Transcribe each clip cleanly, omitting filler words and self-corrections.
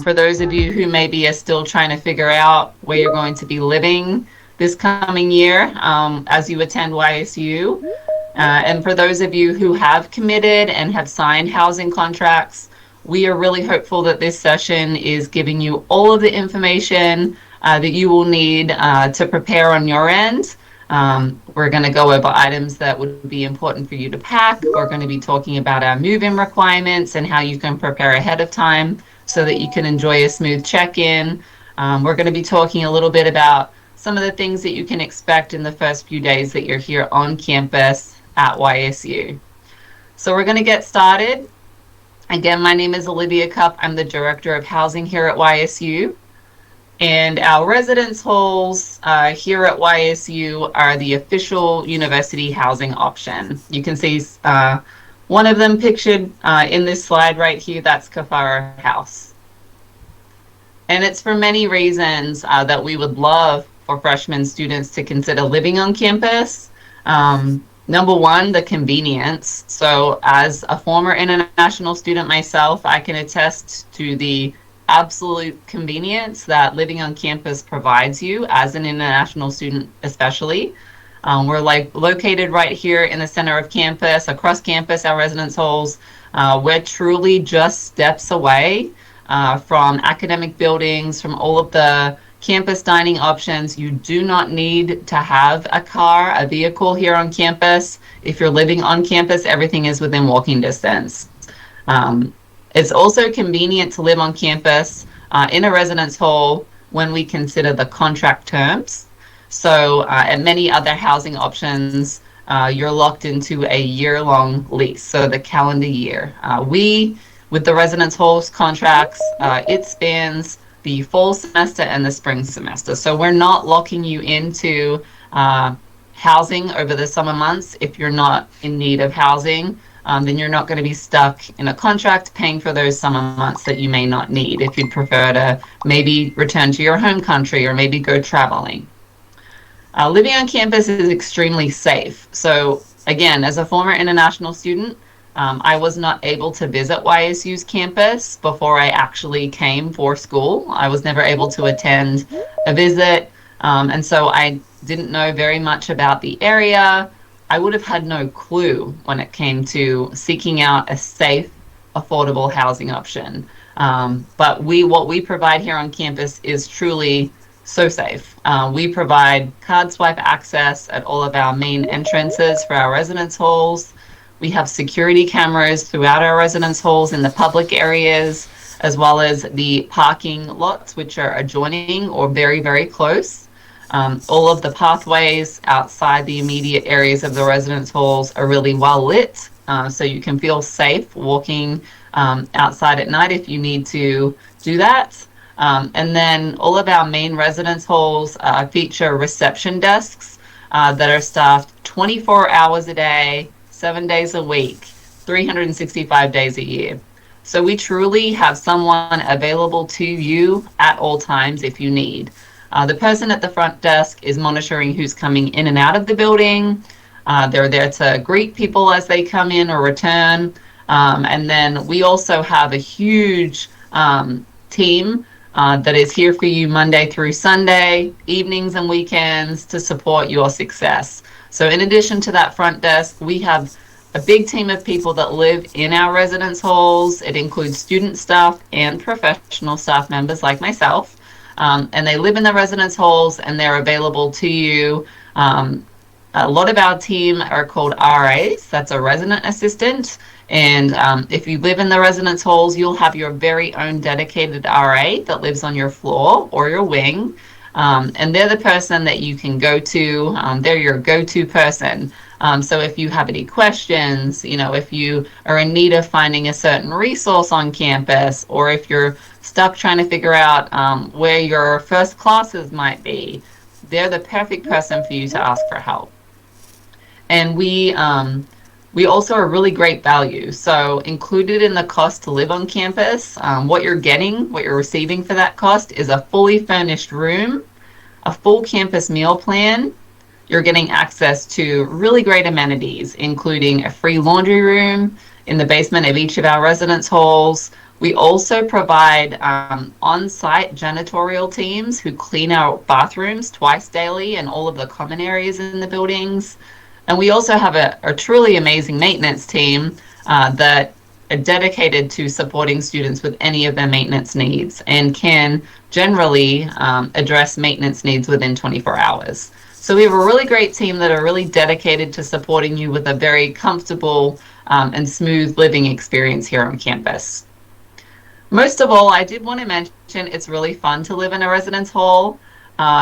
For those of you who maybe are still trying to figure out where you're going to be living this coming year as you attend YSU, and for those of you who have committed and have signed housing contracts, we are really hopeful that this session is giving you all of the information that you will need to prepare on your end. We're going to go over items that would be important for you to pack. We're going to be talking about our move-in requirements and how you can prepare ahead of time so that you can enjoy a smooth check-in. We're going to be talking a little bit about some of the things that you can expect in the first few days that you're here on campus at YSU. So we're going to get started. Again, my name is Olivia Cupp. I'm the Director of Housing here at YSU. And our residence halls here at YSU are the official university housing option. You can see one of them pictured in this slide right here. That's Kafara House. And it's for many reasons that we would love for freshman students to consider living on campus. Number one, the convenience. So as a former international student myself, I can attest to the absolute convenience that living on campus provides you as an international student, especially. We're located right here in the center of campus, across campus, our residence halls. We're truly just steps away from academic buildings, from all of the campus dining options. You do not need to have a car, a vehicle here on campus. If you're living on campus, everything is within walking distance. It's also convenient to live on campus in a residence hall when we consider the contract terms. So at many other housing options, you're locked into a year-long lease, so the calendar year. With the residence halls contracts, it spans the fall semester and the spring semester. So we're not locking you into housing over the summer months. If you're not in need of housing, then you're not going to be stuck in a contract paying for those summer months that you may not need if you'd prefer to maybe return to your home country or maybe go traveling. Living on campus is extremely safe. So again, as a former international student, I was not able to visit YSU's campus before I actually came for school. I was never able to attend a visit, and so I didn't know very much about the area. I would have had no clue when it came to seeking out a safe, affordable housing option. But what we provide here on campus is truly so safe. We provide card swipe access at all of our main entrances for our residence halls. We have security cameras throughout our residence halls in the public areas, as well as the parking lots, which are adjoining or very, very close. All of the pathways outside the immediate areas of the residence halls are really well lit, so you can feel safe walking outside at night if you need to do that. And then all of our main residence halls feature reception desks that are staffed 24 hours a day, 7 days a week, 365 days a year. So we truly have someone available to you at all times if you need. The person at the front desk is monitoring who's coming in and out of the building. They're there to greet people as they come in or return. And then we also have a huge team that is here for you Monday through Sunday, evenings and weekends to support your success. So in addition to that front desk, we have a big team of people that live in our residence halls. It includes student staff and professional staff members like myself. And they live in the residence halls and they're available to you. A lot of our team are called RAs, that's a resident assistant. And if you live in the residence halls, you'll have your very own dedicated RA that lives on your floor or your wing. And they're the person that you can go to. They're your go-to person. So if you have any questions, if you are in need of finding a certain resource on campus, or if you're stuck trying to figure out where your first classes might be, they're the perfect person for you to ask for help. And we also are really great value. So included in the cost to live on campus, what you're receiving for that cost is a fully furnished room, a full campus meal plan. You're getting access to really great amenities, including a free laundry room in the basement of each of our residence halls. We also provide on-site janitorial teams who clean our bathrooms twice daily and all of the common areas in the buildings. And we also have a truly amazing maintenance team that are dedicated to supporting students with any of their maintenance needs and can generally address maintenance needs within 24 hours. So we have a really great team that are really dedicated to supporting you with a very comfortable and smooth living experience here on campus. Most of all, I did want to mention it's really fun to live in a residence hall.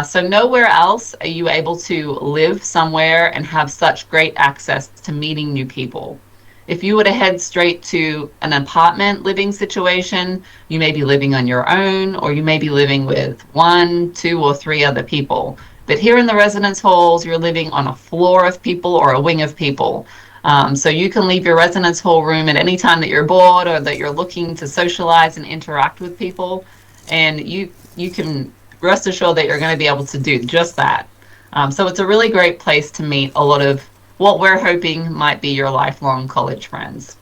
So nowhere else are you able to live somewhere and have such great access to meeting new people. If you were to head straight to an apartment living situation, you may be living on your own, or you may be living with 1, 2, or 3 other people. But here in the residence halls, you're living on a floor of people or a wing of people. So you can leave your residence hall room at any time that you're bored or that you're looking to socialize and interact with people, and you can rest assured that you're going to be able to do just that. So it's a really great place to meet a lot of what we're hoping might be your lifelong college friends.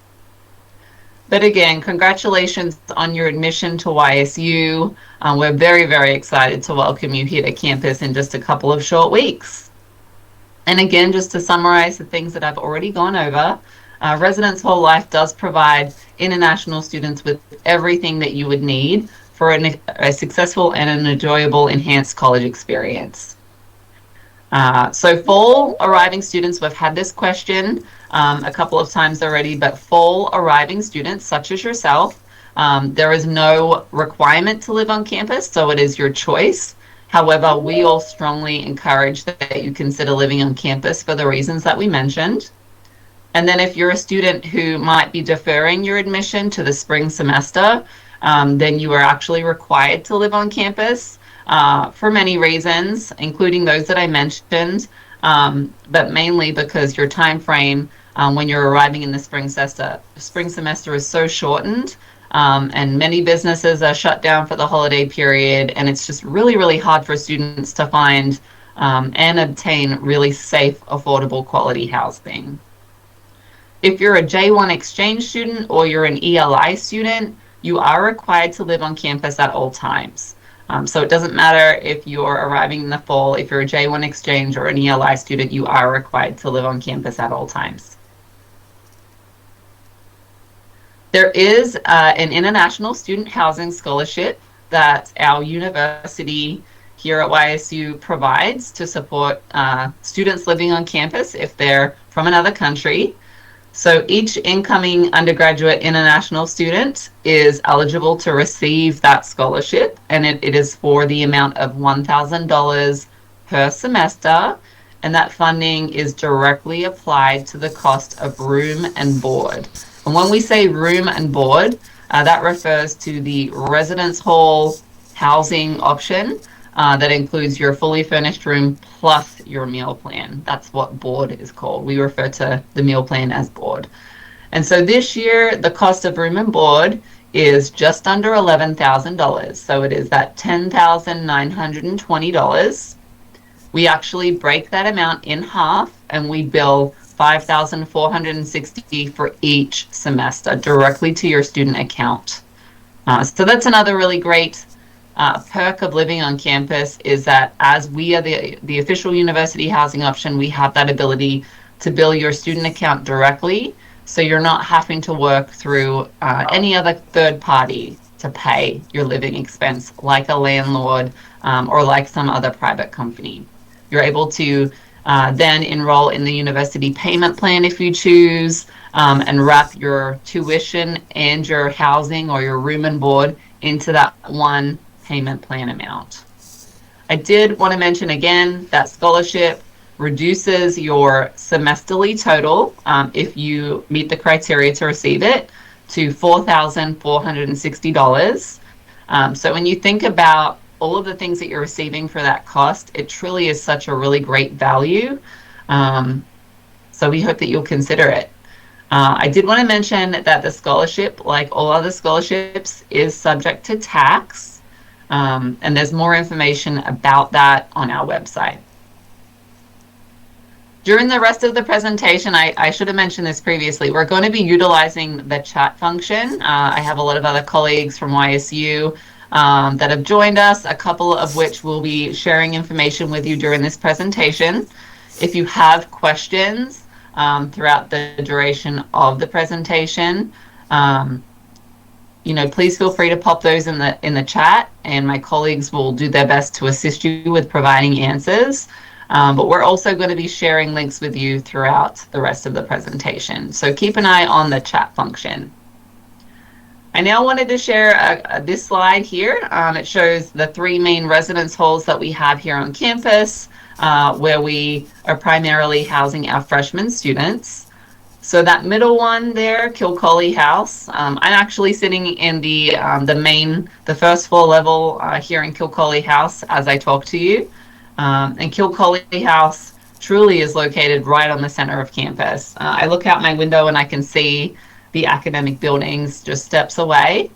But again, congratulations on your admission to YSU. We're very, very excited to welcome you here to campus in just a couple of short weeks. And again, just to summarize the things that I've already gone over, Residence Hall Life does provide international students with everything that you would need for a successful and an enjoyable enhanced college experience. So fall arriving students, we've had this question a couple of times already, but fall arriving students such as yourself, there is no requirement to live on campus, so it is your choice. However, we all strongly encourage that you consider living on campus for the reasons that we mentioned. And then if you're a student who might be deferring your admission to the spring semester, then you are actually required to live on campus for many reasons, including those that I mentioned, but mainly because your time frame when you're arriving in the spring semester is so shortened, and many businesses are shut down for the holiday period, and it's just really, really hard for students to find and obtain really safe, affordable, quality housing. If you're a J1 exchange student or you're an ELI student, you are required to live on campus at all times. So it doesn't matter if you're arriving in the fall, if you're a J1 exchange or an ELI student, you are required to live on campus at all times. There is an international student housing scholarship that our university here at YSU provides to support students living on campus if they're from another country. So each incoming undergraduate international student is eligible to receive that scholarship, and it is for the amount of $1,000 per semester, and that funding is directly applied to the cost of room and board. And when we say room and board, that refers to the residence hall housing option that includes your fully furnished room plus your meal plan. That's what board is called. We refer to the meal plan as board. And so this year, the cost of room and board is just under $11,000. So it is that $10,920. We actually break that amount in half, and we bill $5,460 for each semester directly to your student account. So that's another really great perk of living on campus, is that as we are the official university housing option, we have that ability to bill your student account directly, so you're not having to work through any other third party to pay your living expense, like a landlord or like some other private company. You're able to then enroll in the university payment plan if you choose, and wrap your tuition and your housing or your room and board into that one payment plan amount. I did want to mention again that scholarship reduces your semesterly total if you meet the criteria to receive it to $4,460. So when you think about all of the things that you're receiving for that cost, it truly is such a really great value. So we hope that you'll consider it. I did want to mention that the scholarship, like all other scholarships, is subject to tax. And there's more information about that on our website. During the rest of the presentation, I should have mentioned this previously, we're going to be utilizing the chat function. I have a lot of other colleagues from YSU that have joined us, a couple of which will be sharing information with you during this presentation. If you have questions throughout the duration of the presentation, please feel free to pop those in the chat, and my colleagues will do their best to assist you with providing answers. But we're also going to be sharing links with you throughout the rest of the presentation. So keep an eye on the chat function. I now wanted to share this slide here. It shows the 3 main residence halls that we have here on campus, where we are primarily housing our freshman students. So that middle one there, Kilcolly House, I'm actually sitting in the first floor level here in Kilcolly House as I talk to you. And Kilcolly House truly is located right on the center of campus. I look out my window and I can see the academic buildings just steps away.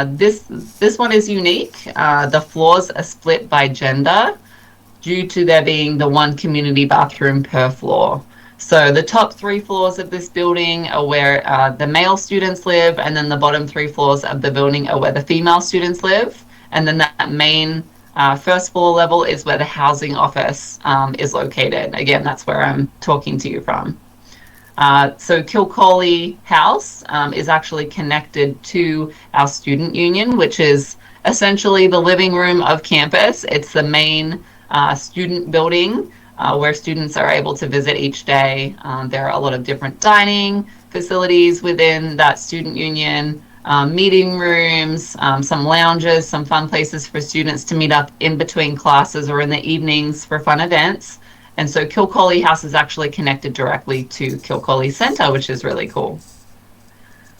This one is unique. The floors are split by gender due to there being the 1 community bathroom per floor. So the top 3 floors of this building are where the male students live, and then the bottom 3 floors of the building are where the female students live. And then that main first floor level is where the housing office is located. Again, that's where I'm talking to you from. So Kilcolly House is actually connected to our student union, which is essentially the living room of campus. It's the main student building where students are able to visit each day. There are a lot of different dining facilities within that student union. Meeting rooms, some lounges, some fun places for students to meet up in between classes or in the evenings for fun events. And so Kilcolly House is actually connected directly to Kilcolly Center, which is really cool.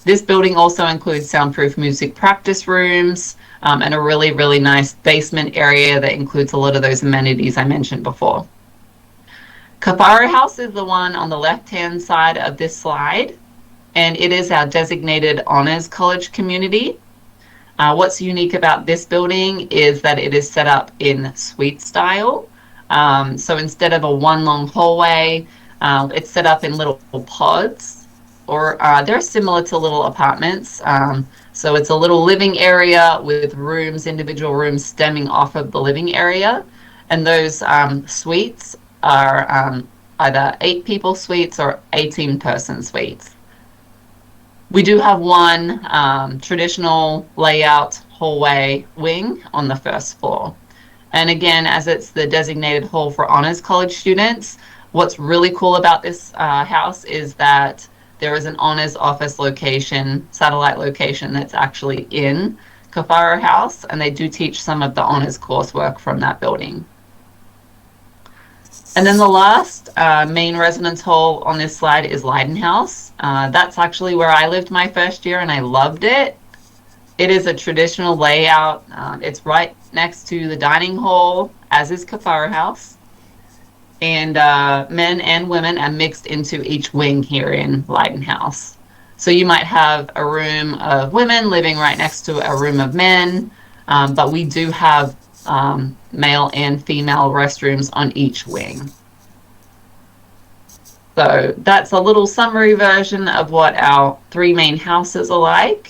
This building also includes soundproof music practice rooms and a really, really nice basement area that includes a lot of those amenities I mentioned before. Kafara House is the one on the left-hand side of this slide, and it is our designated honors college community. What's unique about this building is that it is set up in suite style. So instead of a 1 long hallway, it's set up in little pods, or they're similar to little apartments. So it's a little living area with rooms, individual rooms stemming off of the living area. And those suites are either 8 people suites or 18 person suites. We do have one traditional layout hallway wing on the first floor. And again, as it's the designated hall for honors college students, what's really cool about this house is that there is an honors office location, satellite location that's actually in Kafara House, and they do teach some of the honors coursework from that building. And then the last main residence hall on this slide is Leiden House. That's actually where I lived my first year, and I loved it. It is a traditional layout. It's right next to the dining hall, as is Kafara House. And men and women are mixed into each wing here in Leiden House. So you might have a room of women living right next to a room of men, but we do have male and female restrooms on each wing. So that's a little summary version of what our 3 main houses are like.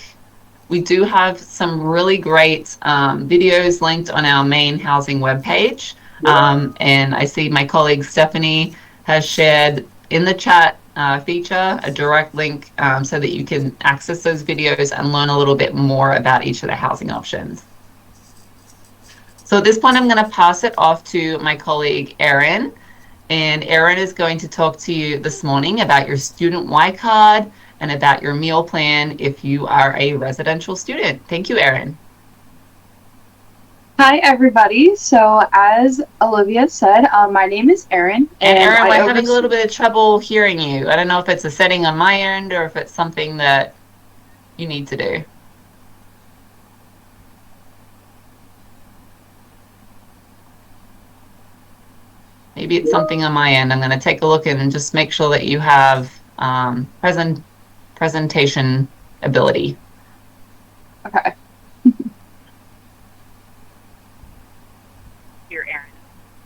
We do have some really great videos linked on our main housing webpage. And I see my colleague Stephanie has shared in the chat feature a direct link so that you can access those videos and learn a little bit more about each of the housing options. So at this point, I'm going to pass it off to my colleague, Erin. And Erin is going to talk to you this morning about your student Y card and about your meal plan if you are a residential student. Thank you, Erin. Hi, everybody. So as Olivia said, my name is Erin. And Erin, we're having a little bit of trouble hearing you. I don't know if it's a setting on my end or if it's something that you need to do. Maybe it's something on my end. I'm going to take a look and just make sure that you have presentation ability. Okay.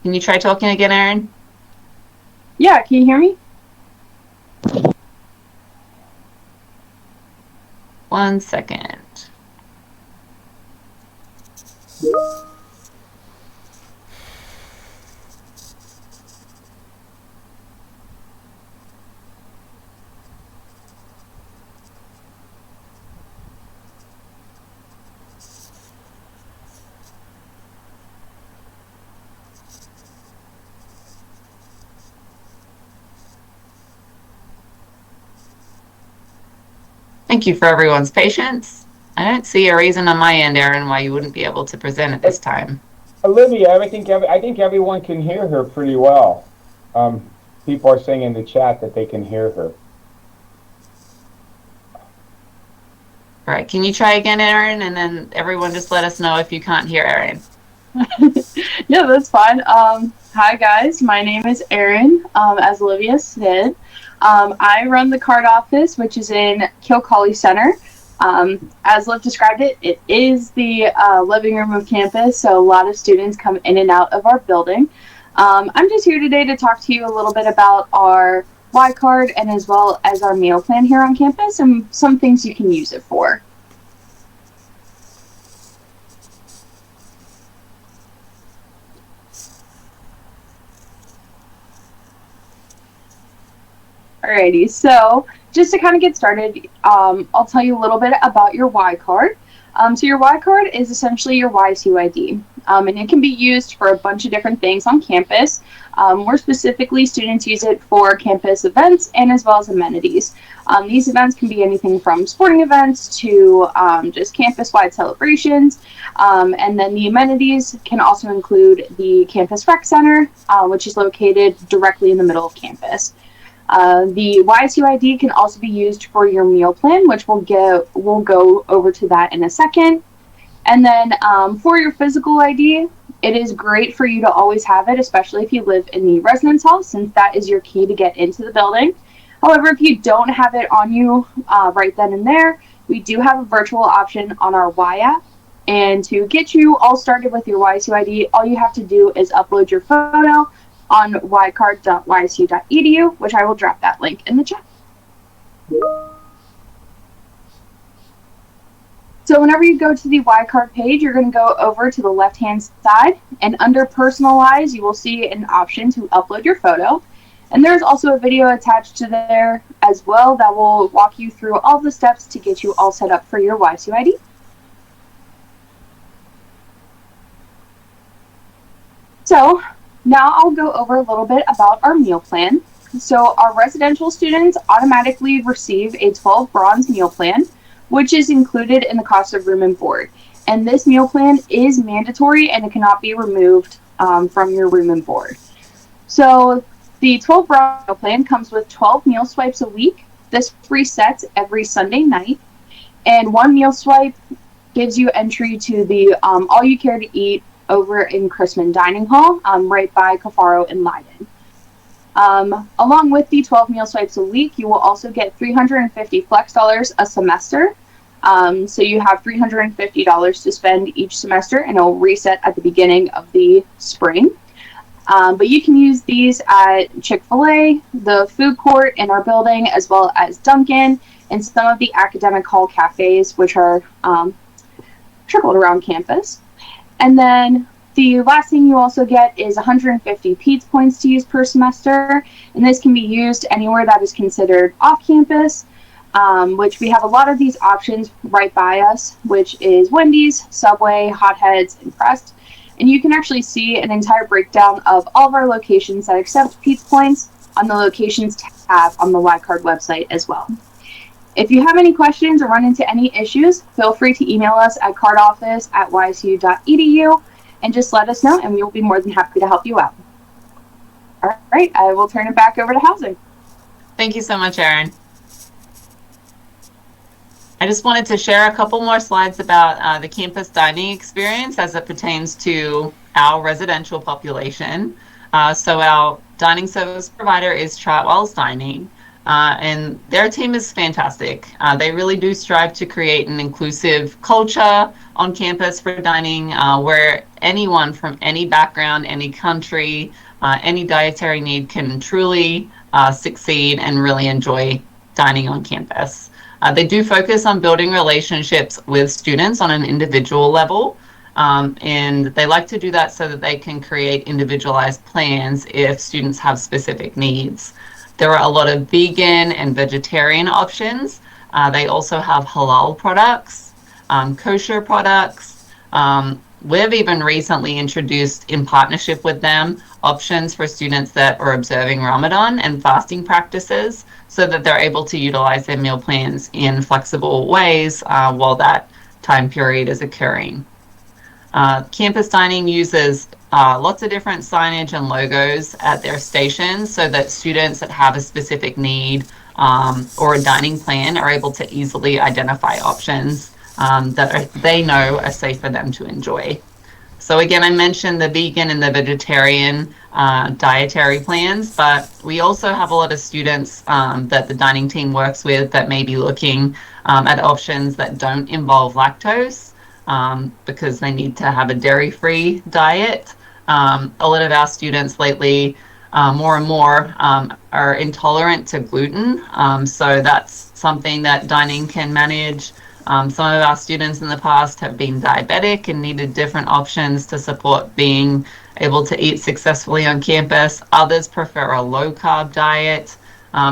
Can you try talking again, Erin? Yeah, can you hear me? 1 second. Thank you for everyone's patience. I don't see a reason on my end, Erin, why you wouldn't be able to present at this time. Olivia, I think everyone can hear her pretty well. People are saying in the chat that they can hear her. All right, can you try again, Erin? And then everyone just let us know if you can't hear Erin. Yeah, that's fine. Hi guys, my name is Erin. As Olivia said, I run the card office, which is in Kilcawley Center. As Liv described it, it is the living room of campus, so a lot of students come in and out of our building. I'm just here today to talk to you a little bit about our Y card and as well as our meal plan here on campus and some things you can use it for. Alrighty, so just to kind of get started, I'll tell you a little bit about your Y card. So your Y card is essentially your YSU ID, and it can be used for a bunch of different things on campus. More specifically, students use it for campus events and as well as amenities. These events can be anything from sporting events to just campus-wide celebrations, and then the amenities can also include the Campus Rec Center, which is located directly in the middle of campus. The YSU ID can also be used for your meal plan, which we'll go over to that in a second. And then for your physical ID, it is great for you to always have it, especially if you live in the residence hall, since that is your key to get into the building. However, if you don't have it on you right then and there, we do have a virtual option on our Y app. And to get you all started with your YSU ID, all you have to do is upload your photo on ycard.ysu.edu, which I will drop that link in the chat. So whenever you go to the Y card page, you're going to go over to the left-hand side, and under Personalize, you will see an option to upload your photo. And there's also a video attached to there as well that will walk you through all the steps to get you all set up for your YSU ID. So now I'll go over a little bit about our meal plan. So our residential students automatically receive a 12 bronze meal plan, which is included in the cost of room and board. And this meal plan is mandatory and it cannot be removed from your room and board. So the 12 bronze meal plan comes with 12 meal swipes a week. This resets every Sunday night. And one meal swipe gives you entry to the All You Care to Eat over in Chrisman Dining Hall, right by Cafaro and Leiden. Along with the 12 meal swipes a week, you will also get $350 flex dollars a semester. So you have $350 to spend each semester, and it will reset at the beginning of the spring. But you can use these at Chick-fil-A, the food court in our building, as well as Dunkin', and some of the academic hall cafes, which are trickled around campus. And then the last thing you also get is 150 PEDS points to use per semester, and this can be used anywhere that is considered off campus, which we have a lot of these options right by us, which is Wendy's, Subway, Hotheads, and Crest. And you can actually see an entire breakdown of all of our locations that accept PEDS points on the locations tab on the Y card website as well. If you have any questions or run into any issues, feel free to email us at cardoffice@ysu.edu and just let us know, and we will be more than happy to help you out. All right, I will turn it back over to housing. Thank you so much, Erin. I just wanted to share a couple more slides about the campus dining experience as it pertains to our residential population. So our dining service provider is Chartwell's Dining. And their team is fantastic. They really do strive to create an inclusive culture on campus for dining where anyone from any background, any country any dietary need can truly succeed and really enjoy dining on campus. They do focus on building relationships with students on an individual level, and they like to do that so that they can create individualized plans if students have specific needs. There are a lot of vegan and vegetarian options. They also have halal products, kosher products. We've even recently introduced, in partnership with them, options for students that are observing Ramadan and fasting practices so that they're able to utilize their meal plans in flexible ways while that time period is occurring. Campus dining uses lots of different signage and logos at their stations so that students that have a specific need or a dining plan are able to easily identify options that they know are safe for them to enjoy. So again, I mentioned the vegan and the vegetarian dietary plans, but we also have a lot of students that the dining team works with that may be looking at options that don't involve lactose because they need to have a dairy-free diet. A lot of our students lately, more and more, are intolerant to gluten, so that's something that dining can manage. Some of our students in the past have been diabetic and needed different options to support being able to eat successfully on campus. Others prefer a low-carb diet.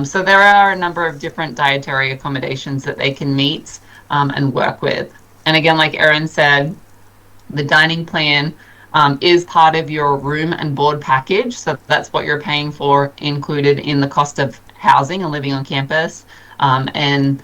So there are a number of different dietary accommodations that they can meet and work with. And again, like Erin said, the dining plan is part of your room and board package. So that's what you're paying for, included in the cost of housing and living on campus. And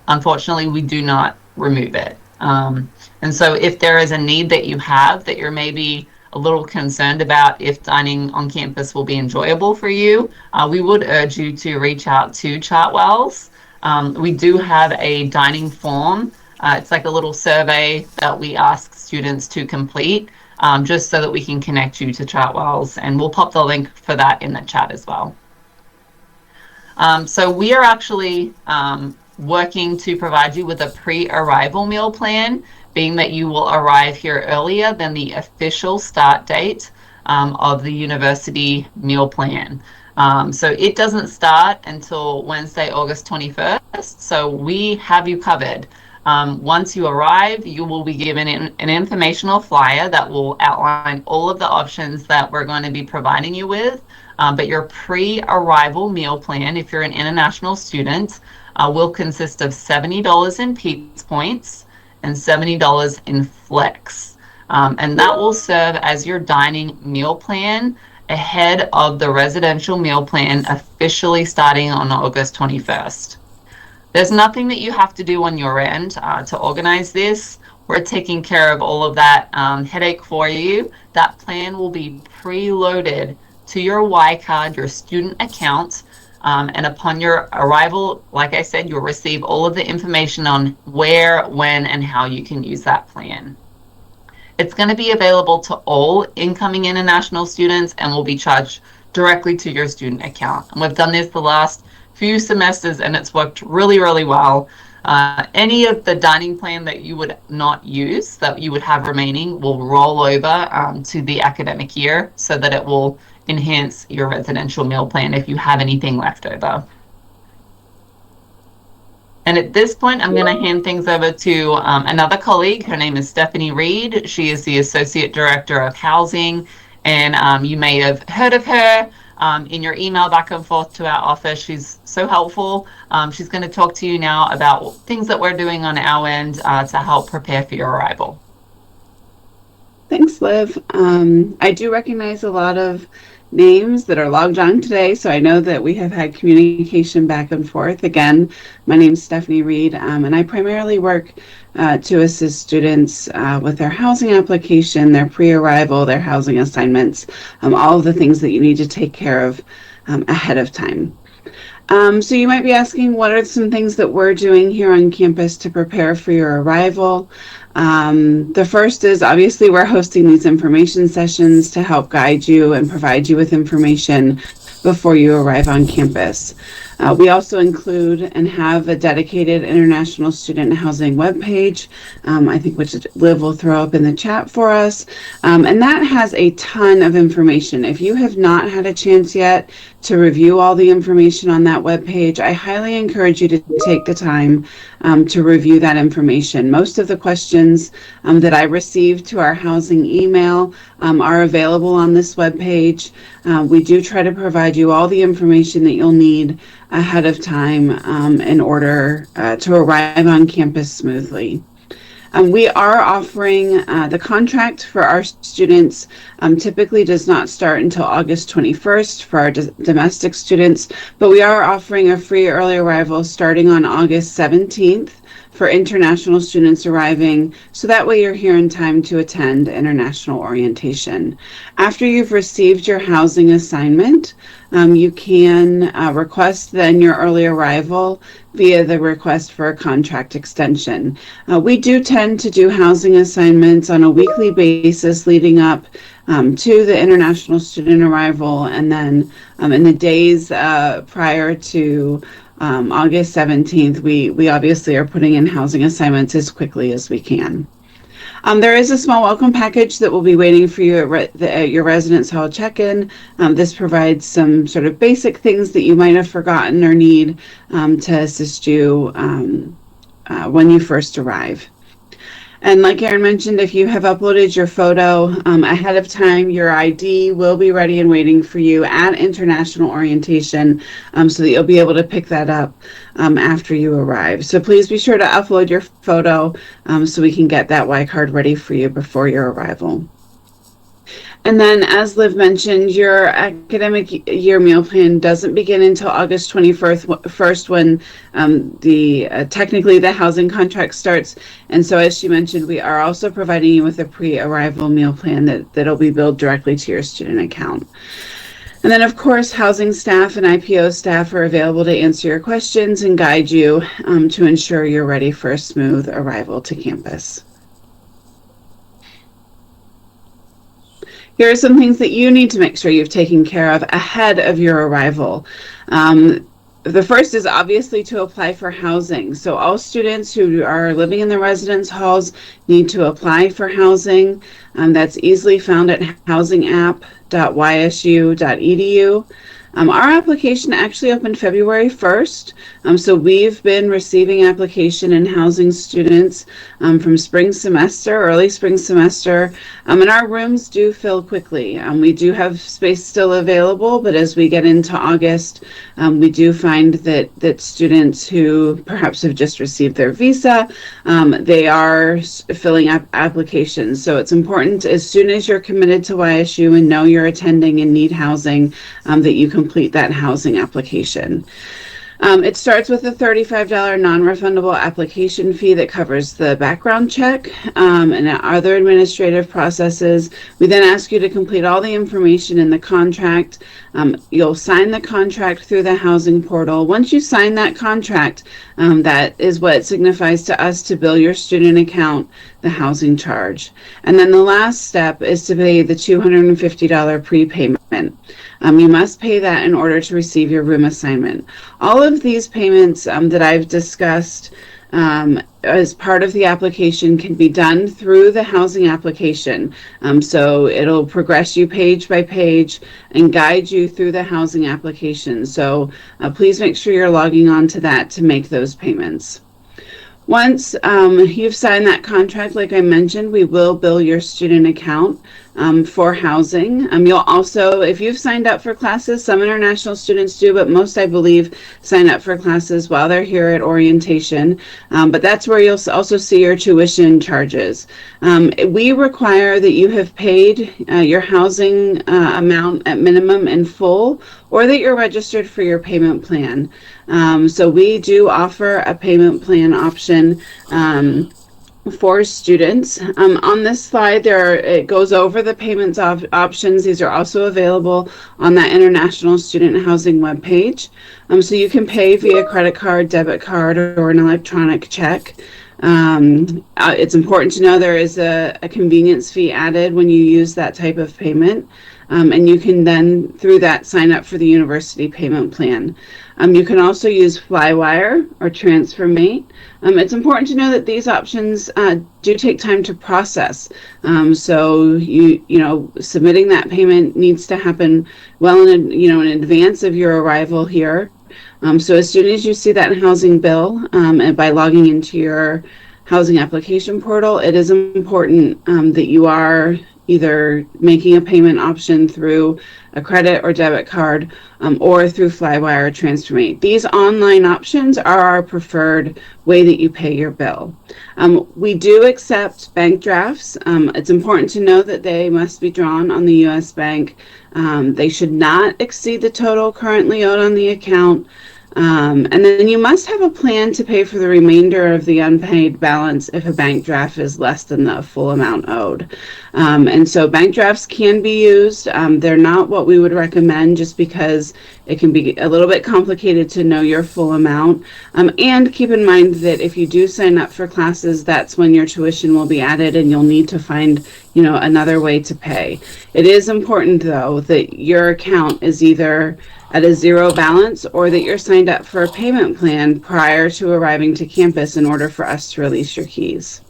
unfortunately, we do not remove it. And so if there is a need that you have that you're maybe a little concerned about if dining on campus will be enjoyable for you, we would urge you to reach out to Chartwells. We do have a dining form. It's like a little survey that we ask students to complete just so that we can connect you to Chartwells, and we'll pop the link for that in the chat as well. So we are actually working to provide you with a pre-arrival meal plan, being that you will arrive here earlier than the official start date of the university meal plan. So it doesn't start until Wednesday, August 21st. So we have you covered. Once you arrive, you will be given an informational flyer that will outline all of the options that we're going to be providing you with. But your pre-arrival meal plan, if you're an international student, will consist of $70 in Pete's points and $70 in Flex. And that will serve as your dining meal plan ahead of the residential meal plan officially starting on August 21st. There's nothing that you have to do on your end to organize this. We're taking care of all of that headache for you. That plan will be preloaded to your Y card, your student account, and upon your arrival, like I said, you'll receive all of the information on where, when, and how you can use that plan. It's going to be available to all incoming international students and will be charged directly to your student account. And we've done this the last few semesters and it's worked really, really well. Any of the dining plan that you would not use, that you would have remaining, will roll over to the academic year so that it will enhance your residential meal plan if you have anything left over. And at this point, I'm going to hand things over to another colleague. Her name is Stephanie Reed. She is the Associate Director of Housing, and you may have heard of her in your email back and forth to our office. She's so helpful. She's going to talk to you now about things that we're doing on our end to help prepare for your arrival. Thanks, Liv. I do recognize a lot of names that are logged on today, so I know that we have had communication back and forth. Again, my name is Stephanie Reed, and I primarily work to assist students with their housing application, their pre-arrival, their housing assignments, all of the things that you need to take care of ahead of time. So you might be asking, what are some things that we're doing here on campus to prepare for your arrival? The first is, obviously, we're hosting these information sessions to help guide you and provide you with information before you arrive on campus. We also include and have a dedicated international student housing webpage, I think which Liv will throw up in the chat for us. And that has a ton of information. If you have not had a chance yet to review all the information on that webpage, I highly encourage you to take the time to review that information. Most of the questions that I received to our housing email are available on this webpage. We do try to provide you all the information that you'll need ahead of time in order to arrive on campus smoothly. We are offering the contract for our students typically does not start until August 21st for our domestic students, but we are offering a free early arrival starting on August 17th for international students arriving, so that way you're here in time to attend international orientation. After you've received your housing assignment, you can request then your early arrival via the request for a contract extension. We do tend to do housing assignments on a weekly basis leading up to the international student arrival, and then in the days prior to August 17th, we obviously are putting in housing assignments as quickly as we can. There is a small welcome package that will be waiting for you at your residence hall check-in. This provides some sort of basic things that you might have forgotten or need to assist you when you first arrive. And like Erin mentioned, if you have uploaded your photo ahead of time, your ID will be ready and waiting for you at international orientation so that you'll be able to pick that up after you arrive. So please be sure to upload your photo so we can get that Y card ready for you before your arrival. And then, as Liv mentioned, your academic year meal plan doesn't begin until August 21st when technically the housing contract starts. And so, as she mentioned, we are also providing you with a pre-arrival meal plan that'll be billed directly to your student account. And then, of course, housing staff and IPO staff are available to answer your questions and guide you to ensure you're ready for a smooth arrival to campus. Here are some things that you need to make sure you've taken care of ahead of your arrival. The first is obviously to apply for housing. So all students who are living in the residence halls need to apply for housing. That's easily found at housingapp.ysu.edu. Our application actually opened February 1st, so we've been receiving application and housing students from spring semester, early spring semester, and our rooms do fill quickly. We do have space still available, but as we get into August, we do find that students who perhaps have just received their visa, they are filling up applications. So it's important as soon as you're committed to YSU and know you're attending and need housing, that you complete that housing application. It starts with a $35 non-refundable application fee that covers the background check and other administrative processes. We then ask you to complete all the information in the contract. You'll sign the contract through the housing portal. Once you sign that contract, that is what signifies to us to bill your student account the housing charge. And then the last step is to pay the $250 prepayment. You must pay that in order to receive your room assignment. All of these payments that I've discussed as part of the application can be done through the housing application. So it'll progress you page by page and guide you through the housing application. So please make sure you're logging on to that to make those payments. Once you've signed that contract, like I mentioned, we will bill your student account for housing. You'll also, if you've signed up for classes, some international students do, but most, I believe, sign up for classes while they're here at orientation. But that's where you'll also see your tuition charges. We require that you have paid your housing amount at minimum in full, or that you're registered for your payment plan. So we do offer a payment plan option for students. On this slide, it goes over the payments options. These are also available on that International Student Housing webpage. So you can pay via credit card, debit card, or an electronic check. It's important to know there is a convenience fee added when you use that type of payment. and you can then, through that, sign up for the university payment plan. You can also use Flywire or TransferMate. It's important to know that these options do take time to process. So submitting that payment needs to happen well in advance of your arrival here. So as soon as you see that housing bill, and by logging into your housing application portal, it is important that you are either making a payment option through a credit or debit card, or through Flywire or TransferMate. These online options are our preferred way that you pay your bill. We do accept bank drafts. It's important to know that they must be drawn on the U.S. Bank. They should not exceed the total currently owed on the account. And then you must have a plan to pay for the remainder of the unpaid balance if a bank draft is less than the full amount owed. And so bank drafts can be used. They're not what we would recommend just because it can be a little bit complicated to know your full amount. And keep in mind that if you do sign up for classes, that's when your tuition will be added and you'll need to find another way to pay. It is important, though, that your account is either at a zero balance or that you're signed up for a payment plan prior to arriving to campus in order for us to release your keys.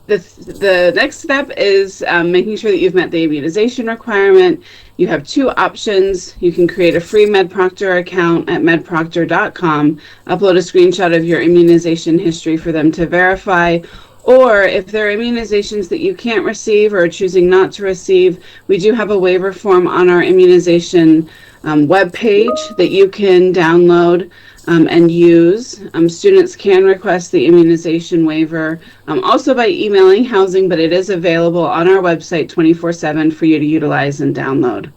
The next step is making sure that you've met the immunization requirement. You have two options. You can create a free MedProctor account at medproctor.com, upload a screenshot of your immunization history for them to verify, or if there are immunizations that you can't receive or are choosing not to receive, we do have a waiver form on our immunization webpage that you can download and use. Students can request the immunization waiver also by emailing housing, but it is available on our website 24/7 for you to utilize and download.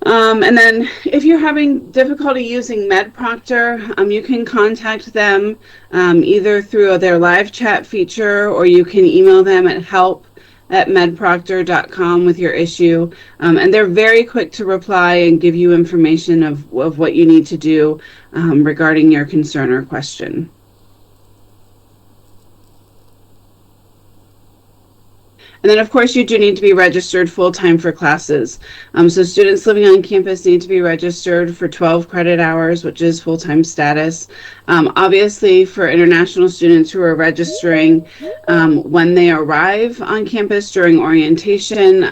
And then if you're having difficulty using MedProctor, you can contact them either through their live chat feature, or you can email them at help@medproctor.com with your issue. And they're very quick to reply and give you information of what you need to do regarding your concern or question. And then, of course, you do need to be registered full-time for classes. So students living on campus need to be registered for 12 credit hours, which is full-time status. Obviously, for international students who are registering when they arrive on campus during orientation,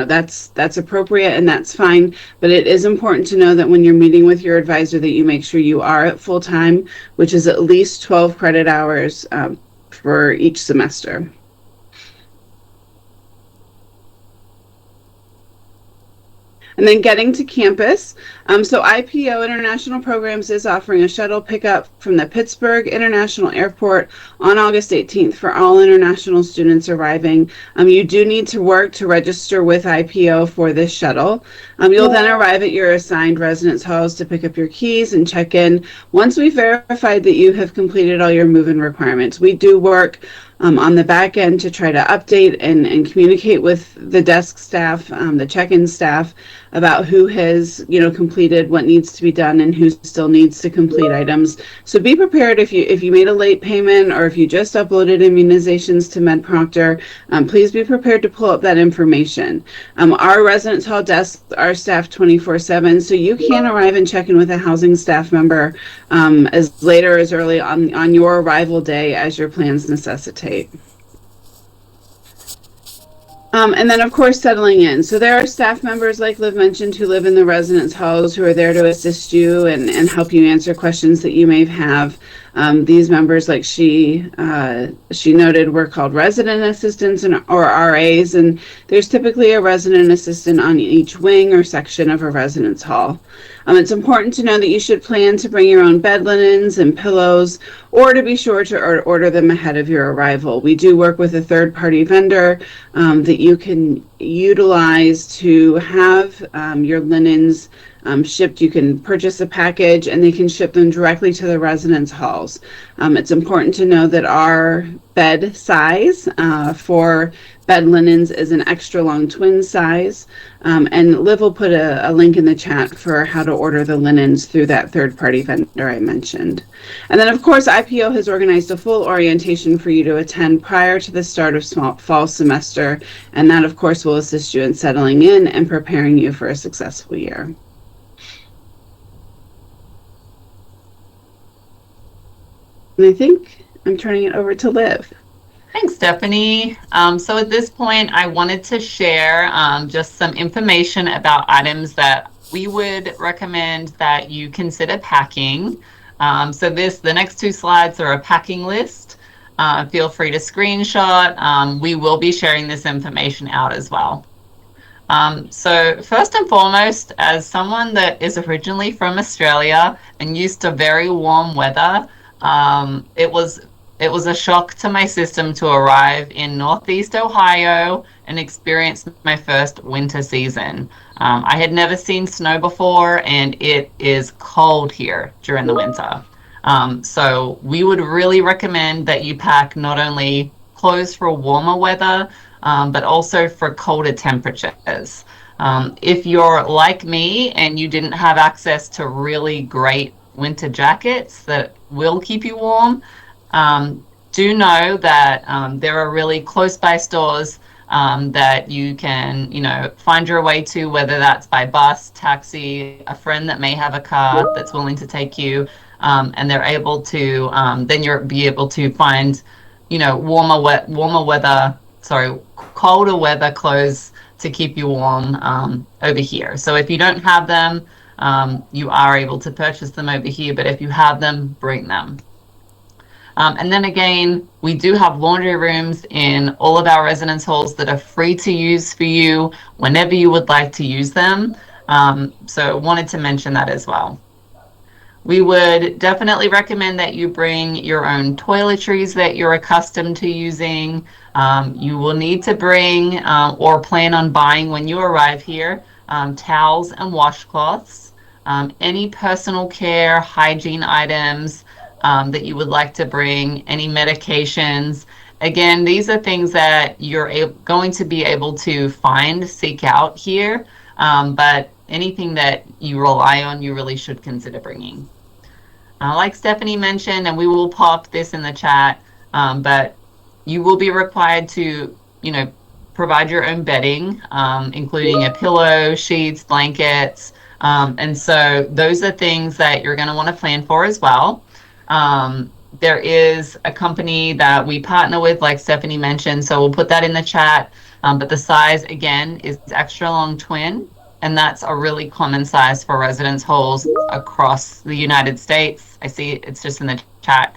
that's appropriate and that's fine. But it is important to know that when you're meeting with your advisor that you make sure you are at full-time, which is at least 12 credit hours for each semester. And then getting to campus. So IPO International Programs is offering a shuttle pickup from the Pittsburgh International Airport on August 18th for all international students arriving. You do need to work to register with IPO for this shuttle. You'll then arrive at your assigned residence halls to pick up your keys and check in once we've verified that you have completed all your move-in requirements. We do work on the back end to try to update and communicate with the desk staff, the check-in staff, about who has completed what needs to be done and who still needs to complete items. So be prepared if you made a late payment or if you just uploaded immunizations to MedProctor, please be prepared to pull up that information. Our residence hall desks are staffed 24/7, so you can arrive and check in with a housing staff member as late or as early on your arrival day as your plans necessitate. And then, of course, settling in. So there are staff members, like Liv mentioned, who live in the residence halls who are there to assist you and help you answer questions that you may have. These members, like she noted, were called resident assistants or RAs, and there's typically a resident assistant on each wing or section of a residence hall. It's important to know that you should plan to bring your own bed linens and pillows, or to be sure to order them ahead of your arrival. We do work with a third-party vendor that you can utilize to have your linens shipped. You can purchase a package and they can ship them directly to the residence halls. It's important to know that our bed size for Bed linens is an extra long twin size. And Liv will put a link in the chat for how to order the linens through that third-party vendor I mentioned. And then, of course, IPO has organized a full orientation for you to attend prior to the start of fall semester. And that, of course, will assist you in settling in and preparing you for a successful year. And I think I'm turning it over to Liv. Thanks, Stephanie. So at this point, I wanted to share just some information about items that we would recommend that you consider packing. So the next two slides are a packing list. Feel free to screenshot. We will be sharing this information out as well. So first and foremost, as someone that is originally from Australia and used to very warm weather, it was a shock to my system to arrive in Northeast Ohio and experience my first winter season. I had never seen snow before, and it is cold here during the winter. So we would really recommend that you pack not only clothes for warmer weather, but also for colder temperatures. If you're like me and you didn't have access to really great winter jackets that will keep you warm, do know that there are really close by stores that you can, find your way to, whether that's by bus, taxi, a friend that may have a car that's willing to take you, and they're able to, then you'll be able to find, colder weather clothes to keep you warm over here. So if you don't have them, you are able to purchase them over here, but if you have them, bring them. And then again, we do have laundry rooms in all of our residence halls that are free to use for you whenever you would like to use them. So wanted to mention that as well. We would definitely recommend that you bring your own toiletries that you're accustomed to using. You will need to bring or plan on buying when you arrive here towels and washcloths, any personal care, hygiene items that you would like to bring, any medications. Again, these are things that you're going to be able to seek out here, but anything that you rely on, you really should consider bringing. Like Stephanie mentioned, and we will pop this in the chat, but you will be required to, provide your own bedding, including a pillow, sheets, blankets. And so those are things that you're going to want to plan for as well. There is a company that we partner with, like Stephanie mentioned, so we'll put that in the chat. But the size, again, is extra long twin, and that's a really common size for residence halls across the United States. I see it's just in the chat.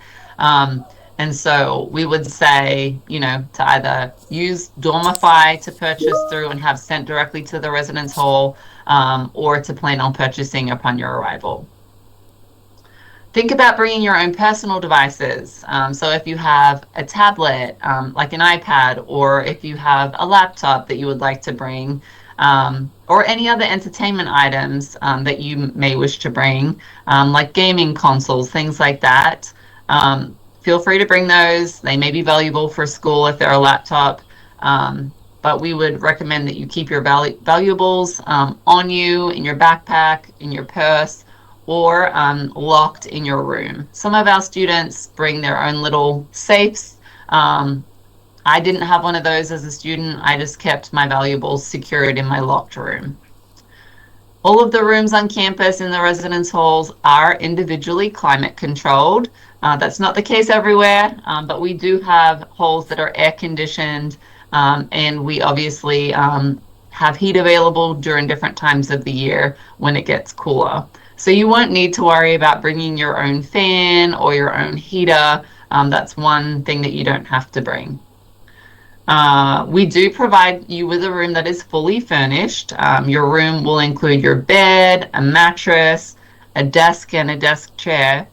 And so we would say, to either use Dormify to purchase through and have sent directly to the residence hall, or to plan on purchasing upon your arrival. Think about bringing your own personal devices. So if you have a tablet, like an iPad, or if you have a laptop that you would like to bring, or any other entertainment items that you may wish to bring, like gaming consoles, things like that. Feel free to bring those. They may be valuable for school if they're a laptop, but we would recommend that you keep your valuables on you, in your backpack, in your purse, or locked in your room. Some of our students bring their own little safes. I didn't have one of those as a student. I just kept my valuables secured in my locked room. All of the rooms on campus in the residence halls are individually climate controlled. That's not the case everywhere, but we do have halls that are air conditioned, and we obviously have heat available during different times of the year when it gets cooler. So you won't need to worry about bringing your own fan or your own heater. That's one thing that you don't have to bring. We do provide you with a room that is fully furnished. Your room will include your bed, a mattress, a desk and a desk chair,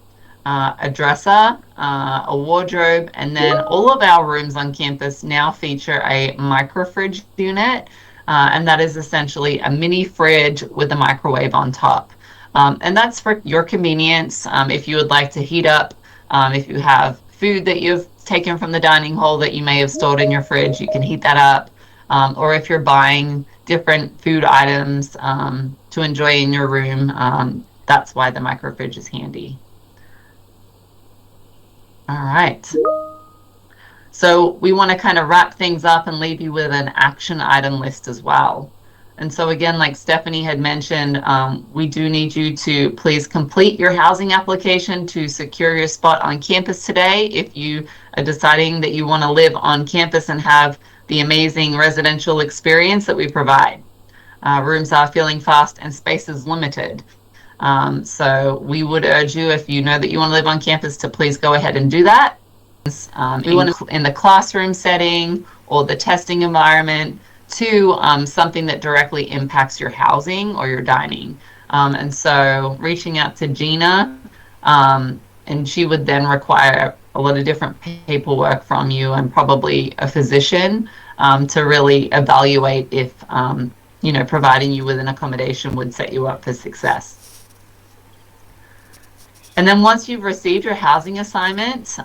a dresser, a wardrobe, and then all of our rooms on campus now feature a micro fridge unit, and that is essentially a mini fridge with a microwave on top. And that's for your convenience if you would like to heat up, if you have food that you've taken from the dining hall that you may have stored in your fridge, you can heat that up. Or if you're buying different food items to enjoy in your room, that's why the micro fridge is handy. All right. So we want to kind of wrap things up and leave you with an action item list as well. And so again, like Stephanie had mentioned, we do need you to please complete your housing application to secure your spot on campus today. If you are deciding that you want to live on campus and have the amazing residential experience that we provide. Rooms are filling fast and space is limited. So we would urge you, if you know that you want to live on campus, to please go ahead and do that. We want to in the classroom setting or the testing environment to something that directly impacts your housing or your dining. And so reaching out to Gina, and she would then require a lot of different paperwork from you and probably a physician to really evaluate if providing you with an accommodation would set you up for success. And then once you've received your housing assignment,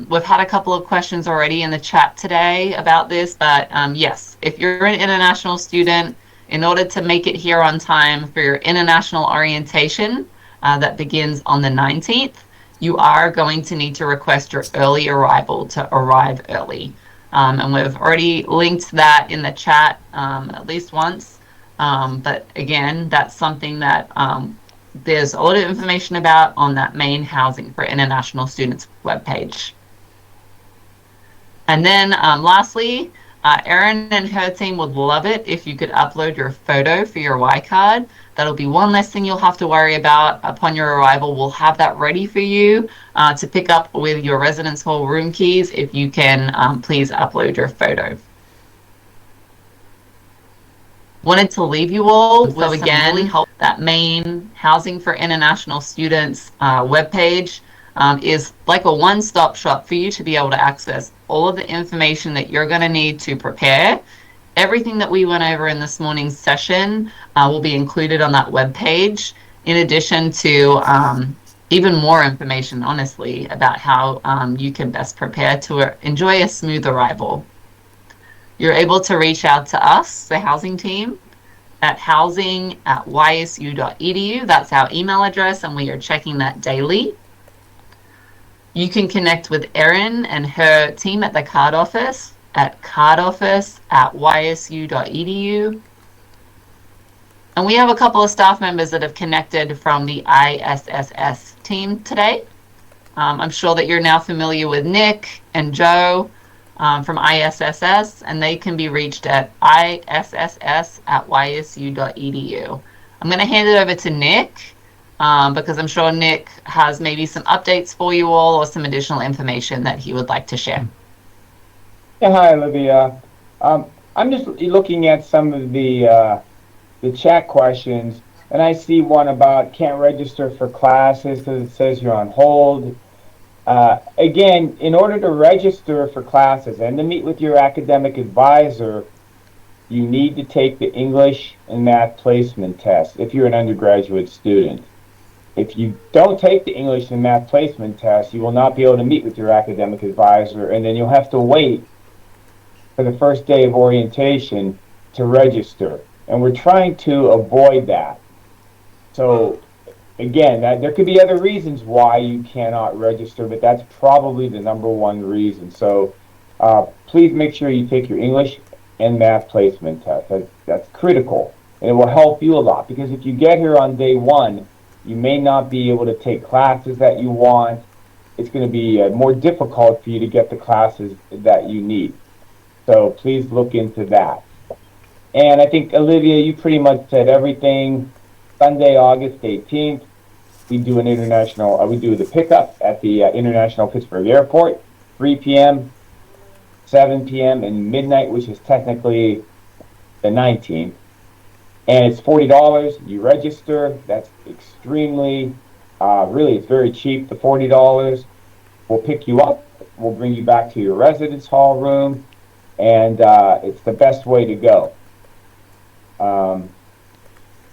we've had a couple of questions already in the chat today about this, but yes, if you're an international student, in order to make it here on time for your international orientation that begins on the 19th, you are going to need to request your early arrival to arrive early. And we've already linked that in the chat at least once. But again, that's something that there's a lot of information about on that main Housing for International Students webpage. And then lastly, Erin and her team would love it if you could upload your photo for your Y card. That'll be one less thing you'll have to worry about upon your arrival. We'll have that ready for you to pick up with your residence hall room keys if you can please upload your photo. Wanted to leave you all with so again really help that main Housing for International Students webpage is like a one-stop shop for you to be able to access all of the information that you're going to need to prepare. Everything that we went over in this morning's session will be included on that webpage, in addition to even more information, honestly, about how you can best prepare to enjoy a smooth arrival. You're able to reach out to us, the housing team, at housing@ysu.edu. That's our email address, and we are checking that daily. You can connect with Erin and her team at the card office at cardoffice@ysu.edu. And we have a couple of staff members that have connected from the ISSS team today. I'm sure that you're now familiar with Nick and Joe from ISSS, and they can be reached at isss@ysu.edu. I'm going to hand it over to Nick because I'm sure Nick has maybe some updates for you all or some additional information that he would like to share. Yeah, hi, Olivia. I'm just looking at some of the chat questions, and I see one about can't register for classes because it says you're on hold. Again, in order to register for classes and to meet with your academic advisor, you need to take the English and math placement test if you're an undergraduate student. If you don't take the English and math placement test, you will not be able to meet with your academic advisor, and then you'll have to wait for the first day of orientation to register. And we're trying to avoid that. So again, there could be other reasons why you cannot register, but that's probably the #1 reason. So please make sure you take your English and math placement test. That's critical, and it will help you a lot, because if you get here on day 1, you may not be able to take classes that you want. It's going to be more difficult for you to get the classes that you need. So please look into that. And I think, Olivia, you pretty much said everything. Sunday, August 18th, we do the pickup at the International Pittsburgh Airport, 3 p.m., 7 p.m., and midnight, which is technically the 19th. And it's $40. You register. That's extremely, really, it's very cheap, the $40. We'll pick you up. We'll bring you back to your residence hall room, and it's the best way to go.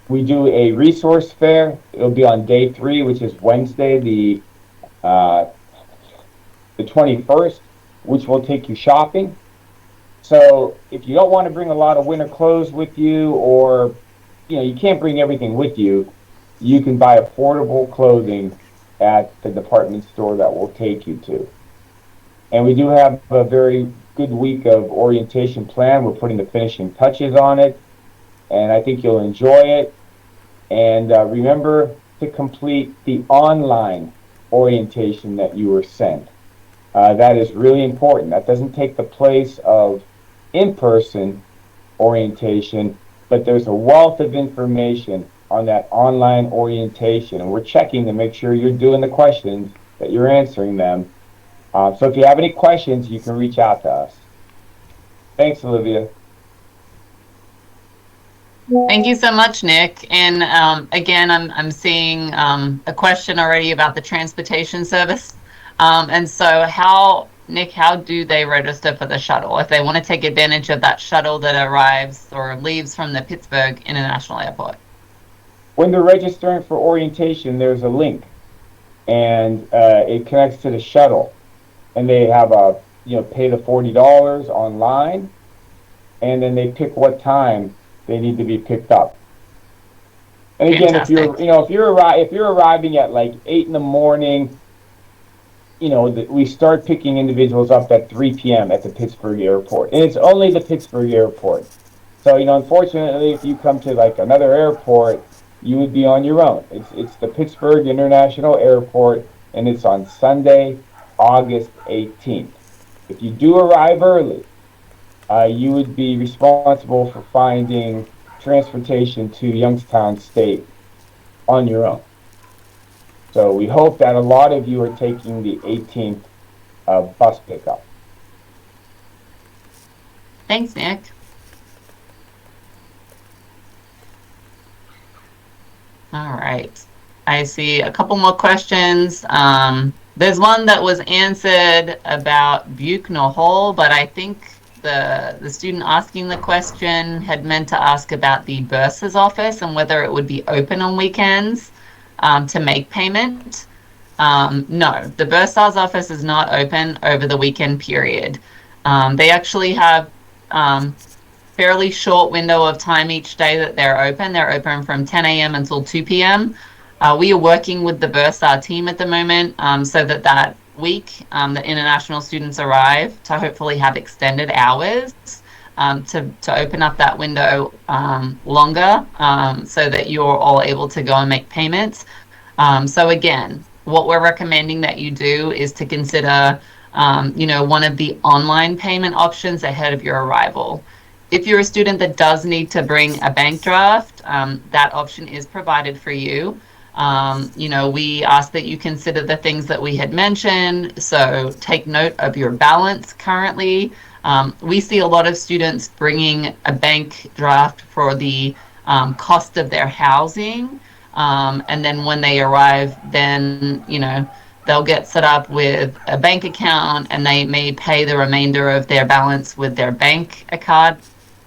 We do a resource fair. It'll be on day 3, which is Wednesday, the 21st. which will take you shopping. So if you don't want to bring a lot of winter clothes with you, or you can't bring everything with you, you can buy affordable clothing at the department store that we'll take you to. And we do have a very good week of orientation planned. We're putting the finishing touches on it, and I think you'll enjoy it. And remember to complete the online orientation that you were sent. That is really important. That doesn't take the place of in-person orientation, but there's a wealth of information on that online orientation, and we're checking to make sure you're doing the questions, that you're answering them. So if you have any questions, you can reach out to us. Thanks, Olivia. Thank you so much, Nick. And again, I'm seeing a question already about the transportation service. And so Nick, how do they register for the shuttle if they want to take advantage of that shuttle that arrives or leaves from the Pittsburgh International Airport? When they're registering for orientation, there's a link, and it connects to the shuttle. And they have pay the $40 online, and then they pick what time they need to be picked up. And again, Fantastic. if you're arriving at like 8 in the morning, we start picking individuals up at 3 p.m. at the Pittsburgh airport, and it's only the Pittsburgh airport. So unfortunately, if you come to like another airport, you would be on your own. It's the Pittsburgh International Airport, and it's on Sunday, August 18th. If you do arrive early, you would be responsible for finding transportation to Youngstown State on your own. So we hope that a lot of you are taking the 18th bus pickup. Thanks, Nick. All right. I see a couple more questions. There's one that was answered about Bucknell Hall, but I think the student asking the question had meant to ask about the bursar's office and whether it would be open on weekends to make payment. No, the bursar's office is not open over the weekend period. They actually have fairly short window of time each day that they're open. They're open from 10 a.m. until 2 p.m. We are working with the Bursar team at the moment so that week the international students arrive to hopefully have extended hours to open up that window longer so that you're all able to go and make payments. So again, what we're recommending that you do is to consider one of the online payment options ahead of your arrival. If you're a student that does need to bring a bank draft, that option is provided for you. We ask that you consider the things that we had mentioned. So take note of your balance currently. We see a lot of students bringing a bank draft for the cost of their housing. And then when they arrive, then, they'll get set up with a bank account and they may pay the remainder of their balance with their bank card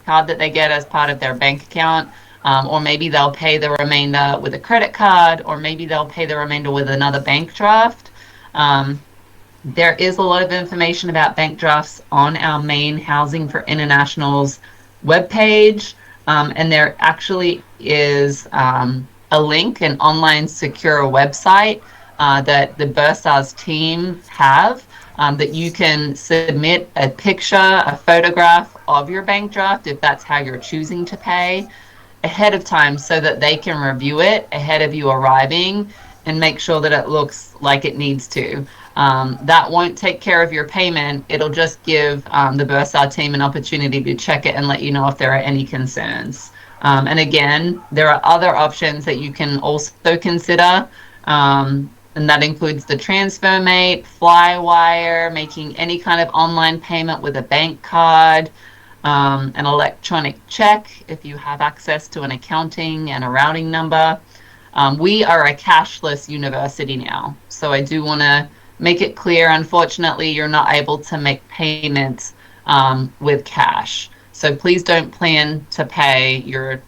that they get as part of their bank account. Or maybe they'll pay the remainder with a credit card, or maybe they'll pay the remainder with another bank draft. There is a lot of information about bank drafts on our main Housing for Internationals webpage, and there actually is a link, an online secure website that the Bursar's team have that you can submit a picture, a photograph of your bank draft if that's how you're choosing to pay ahead of time so that they can review it ahead of you arriving and make sure that it looks like it needs to. That won't take care of your payment. It'll just give the Bursar team an opportunity to check it and let you know if there are any concerns. And again, there are other options that you can also consider, and that includes the TransferMate, Flywire, making any kind of online payment with a bank card, an electronic check if you have access to an accounting and a routing number. We are a cashless university now, so I do want to make it clear, unfortunately, you're not able to make payments with cash. So please don't plan to pay your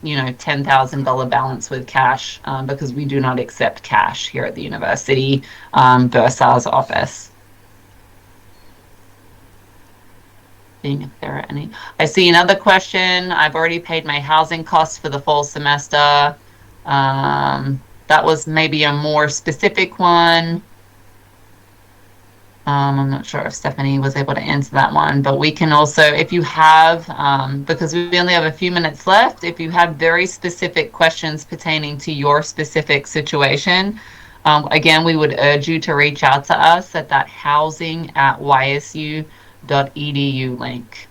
$10,000 balance with cash because we do not accept cash here at the university Bursar's office. seeing if there are any. I see another question. I've already paid my housing costs for the fall semester. That was maybe a more specific one. I'm not sure if Stephanie was able to answer that one, but we can also, if you have, because we only have a few minutes left, if you have very specific questions pertaining to your specific situation, again, we would urge you to reach out to us at that housing@ysu.edu link.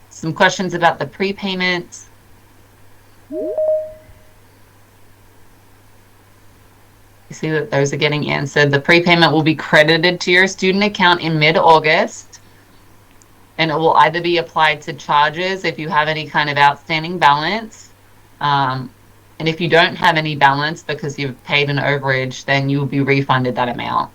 Some questions about the prepayment. You see that those are getting answered. The prepayment will be credited to your student account in mid-August, and it will either be applied to charges if you have any kind of outstanding balance, and if you don't have any balance because you've paid an overage, then you will be refunded that amount.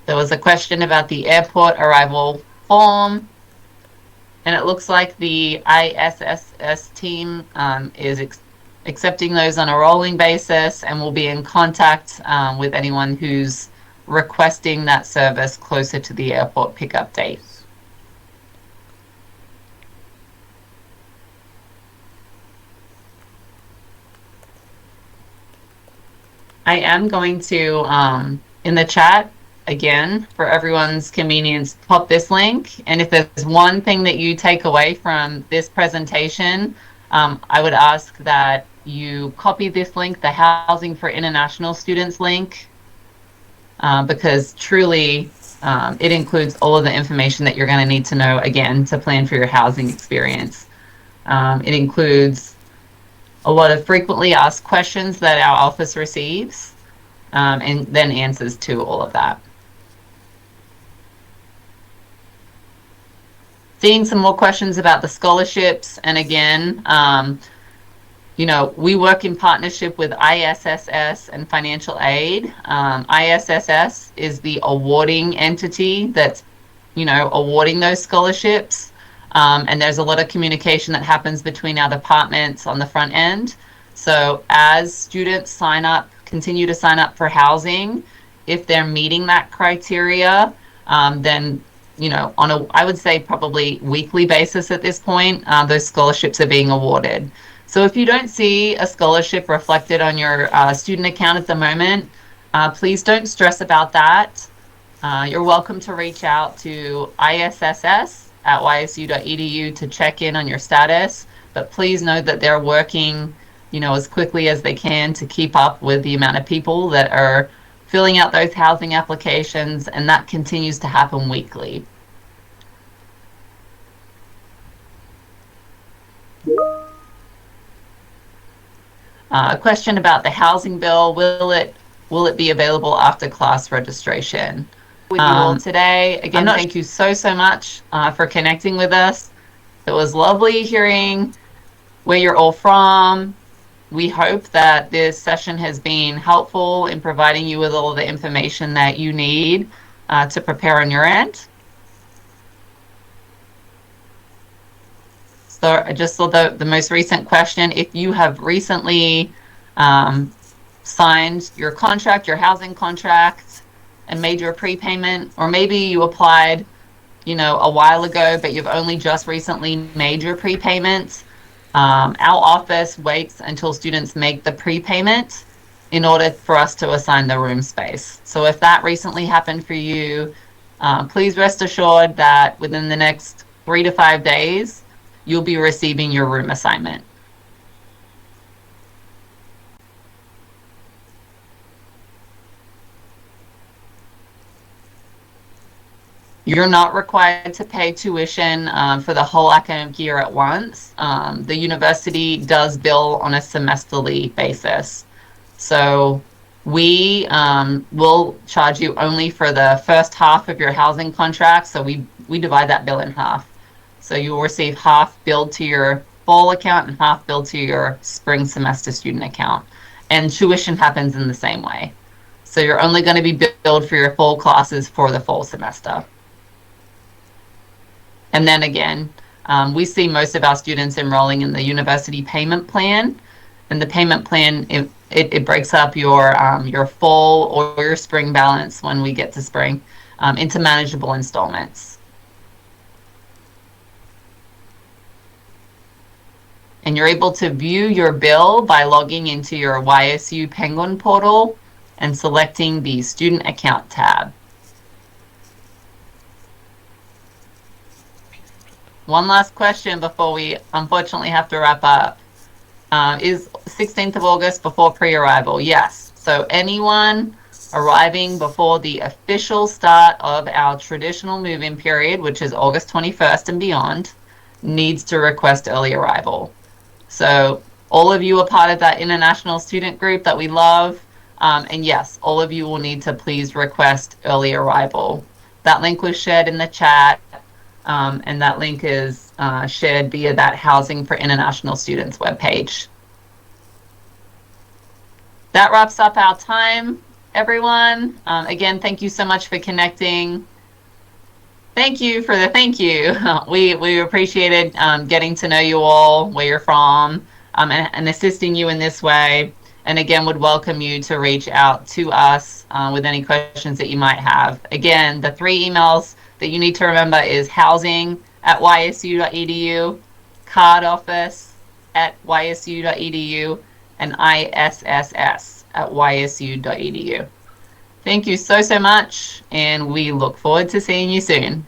There was a question about the airport arrival form, and it looks like the ISSS team is accepting those on a rolling basis and will be in contact with anyone who's requesting that service closer to the airport pickup date. I am going to, in the chat, again, for everyone's convenience, pop this link. And if there's one thing that you take away from this presentation, I would ask that you copy this link, the Housing for International Students link, because truly it includes all of the information that you're going to need to know, again, to plan for your housing experience. It includes a lot of frequently asked questions that our office receives, and then answers to all of that. Seeing some more questions about the scholarships, and again, you know, we work in partnership with ISSS and financial aid. ISSS is the awarding entity that's, you know, awarding those scholarships, and there's a lot of communication that happens between our departments on the front end. So as students sign up, continue to sign up for housing, if they're meeting that criteria, then, you know, on a, I would say probably weekly basis at this point, those scholarships are being awarded. So if you don't see a scholarship reflected on your student account at the moment, please don't stress about that. You're welcome to reach out to ISSS@ysu.edu to check in on your status, but please know that they're working, you know, as quickly as they can to keep up with the amount of people that are filling out those housing applications, and that continues to happen weekly. A question about the housing bill. Will it be available after class registration? With you all today. Again, thank you so much for connecting with us. It was lovely hearing where you're all from. We hope that this session has been helpful in providing you with all the information that you need to prepare on your end. So I just saw the most recent question. If you have recently signed your contract, your housing contract, and made your prepayment, or maybe you applied, you know, a while ago, but you've only just recently made your prepayment, our office waits until students make the prepayment in order for us to assign the room space. So if that recently happened for you, please rest assured that within the next 3 to 5 days, you'll be receiving your room assignment. You're not required to pay tuition for the whole academic year at once. The university does bill on a semesterly basis. So we will charge you only for the first half of your housing contract. So we divide that bill in half. So you will receive half billed to your fall account and half billed to your spring semester student account. And tuition happens in the same way. So you're only going to be billed for your full classes for the fall semester. And then again, we see most of our students enrolling in the university payment plan. And the payment plan, it breaks up your fall or your spring balance when we get to spring into manageable installments. And you're able to view your bill by logging into your YSU Penguin portal and selecting the Student Account tab. One last question before we unfortunately have to wrap up. Is 16th of August before pre-arrival? Yes. So anyone arriving before the official start of our traditional move-in period, which is August 21st and beyond, needs to request early arrival. So all of you are part of that international student group that we love. And yes, all of you will need to please request early arrival. That link was shared in the chat. And that link is shared via that Housing for International Students webpage. That wraps up our time, everyone. Again, thank you so much for connecting. Thank you for the thank you. We appreciated getting to know you all, where you're from, and assisting you in this way. And again, would welcome you to reach out to us with any questions that you might have. Again, the 3 emails that you need to remember is housing@ysu.edu, cardoffice@ysu.edu, and ISSS@ysu.edu. Thank you so much, and we look forward to seeing you soon.